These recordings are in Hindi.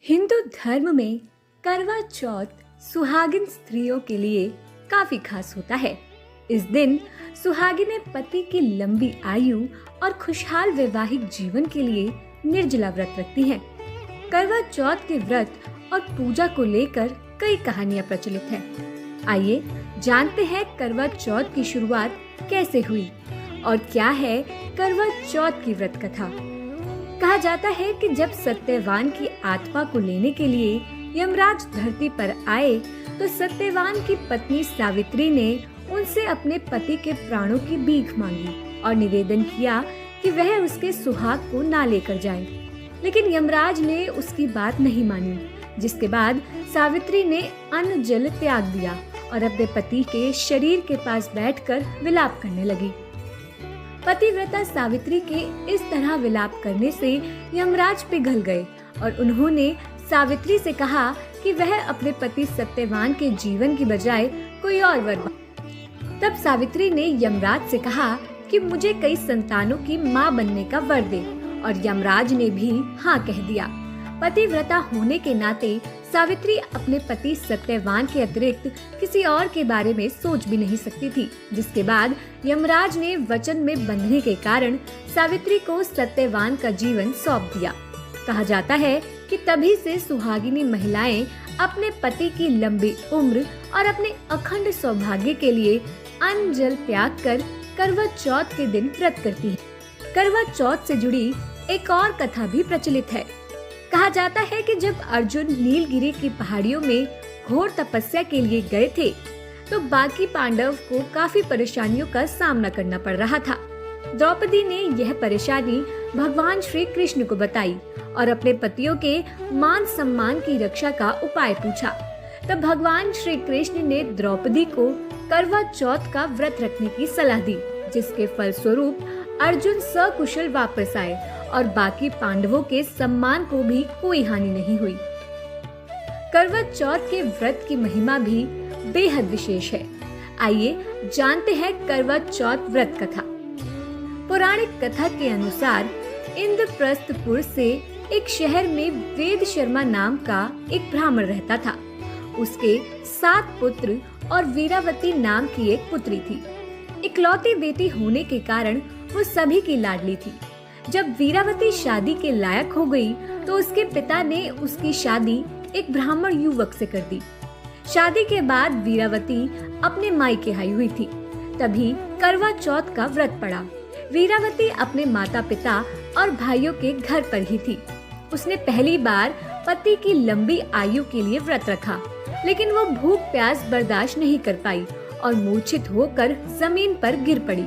हिंदू धर्म में करवा चौथ सुहागिन स्त्रियों के लिए काफी खास होता है। इस दिन सुहागिनें पति की लंबी आयु और खुशहाल वैवाहिक जीवन के लिए निर्जला व्रत रखती हैं। करवा चौथ के व्रत और पूजा को लेकर कई कहानियां प्रचलित हैं। आइए जानते हैं करवा चौथ की शुरुआत कैसे हुई और क्या है करवा चौथ की व्रत कथा। कहा जाता है कि जब सत्यवान की आत्मा को लेने के लिए यमराज धरती पर आए तो सत्यवान की पत्नी सावित्री ने उनसे अपने पति के प्राणों की भीख मांगी और निवेदन किया कि वह उसके सुहाग को ना लेकर जाए, लेकिन यमराज ने उसकी बात नहीं मानी, जिसके बाद सावित्री ने अन्न जल त्याग दिया और अपने पति के शरीर के पास बैठकर विलाप करने लगी। पतिव्रता सावित्री के इस तरह विलाप करने से यमराज पिघल गए और उन्होंने सावित्री से कहा कि वह अपने पति सत्यवान के जीवन की बजाय कोई और वर मांगे। तब सावित्री ने यमराज से कहा कि मुझे कई संतानों की मां बनने का वर दे, और यमराज ने भी हाँ कह दिया। पतिव्रता होने के नाते सावित्री अपने पति सत्यवान के अतिरिक्त किसी और के बारे में सोच भी नहीं सकती थी, जिसके बाद यमराज ने वचन में बंधने के कारण सावित्री को सत्यवान का जीवन सौंप दिया। कहा जाता है कि तभी से सुहागिनी महिलाएं अपने पति की लंबी उम्र और अपने अखंड सौभाग्य के लिए अन्न जल त्याग कर करवा चौथ के दिन व्रत करती हैं। करवा चौथ से जुड़ी एक और कथा भी प्रचलित है। कहा जाता है कि जब अर्जुन नीलगिरी की पहाड़ियों में घोर तपस्या के लिए गए थे तो बाकी पांडव को काफी परेशानियों का सामना करना पड़ रहा था। द्रौपदी ने यह परेशानी भगवान श्री कृष्ण को बताई और अपने पतियों के मान सम्मान की रक्षा का उपाय पूछा। तब भगवान श्री कृष्ण ने द्रौपदी को करवा चौथ का व्रत रखने की सलाह दी, जिसके फलस्वरूप अर्जुन सकुशल वापस आए और बाकी पांडवों के सम्मान को भी कोई हानि नहीं हुई। करवा चौथ के व्रत की महिमा भी बेहद विशेष है। आइए जानते हैं करवा चौथ व्रत कथा। पौराणिक कथा के अनुसार इंद्रप्रस्थपुर से एक शहर में वेद शर्मा नाम का एक ब्राह्मण रहता था। उसके 7 पुत्र और वीरावती नाम की एक पुत्री थी। इकलौती बेटी होने के कारण वो सभी की लाडली थी। जब वीरावती शादी के लायक हो गई तो उसके पिता ने उसकी शादी एक ब्राह्मण युवक से कर दी। शादी के बाद वीरावती अपने मायके आई हुई थी। तभी करवा चौथ का व्रत पड़ा। वीरावती अपने माता पिता और भाइयों के घर पर ही थी। उसने पहली बार पति की लंबी आयु के लिए व्रत रखा, लेकिन वो भूख प्यास बर्दाश्त नहीं कर पाई और मूर्छित होकर जमीन पर गिर पड़ी।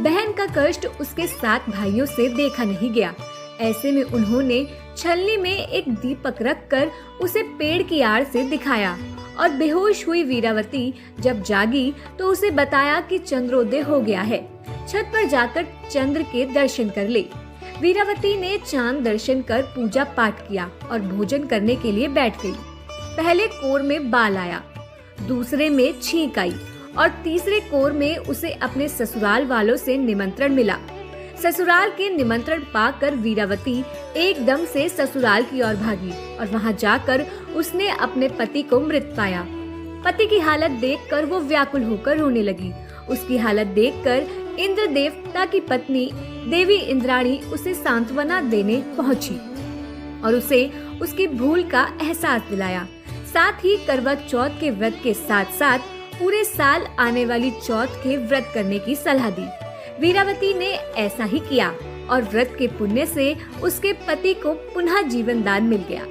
बहन का कष्ट उसके 7 भाइयों से देखा नहीं गया। ऐसे में उन्होंने छलनी में एक दीपक रखकर उसे पेड़ की आड़ से दिखाया और बेहोश हुई वीरावती जब जागी तो उसे बताया कि चंद्रोदय हो गया है, छत पर जाकर चंद्र के दर्शन कर ले। वीरावती ने चांद दर्शन कर पूजा पाठ किया और भोजन करने के लिए बैठ गई। पहले कोर में बाल आया, दूसरे में छींक आई और तीसरे कोर में उसे अपने ससुराल वालों से निमंत्रण मिला। ससुराल के निमंत्रण पाकर वीरावती एकदम से ससुराल की ओर भागी और वहां जाकर उसने अपने पति को मृत पाया। पति की हालत देखकर वो व्याकुल होकर रोने लगी। उसकी हालत देखकर इंद्र देवता की पत्नी देवी इंद्राणी उसे सांत्वना देने पहुंची और उसे उसकी भूल का एहसास दिलाया। साथ ही करवा चौथ के व्रत के साथ साथ पूरे साल आने वाली चौथ के व्रत करने की सलाह दी। वीरावती ने ऐसा ही किया और व्रत के पुण्य से उसके पति को पुनः जीवन दान मिल गया।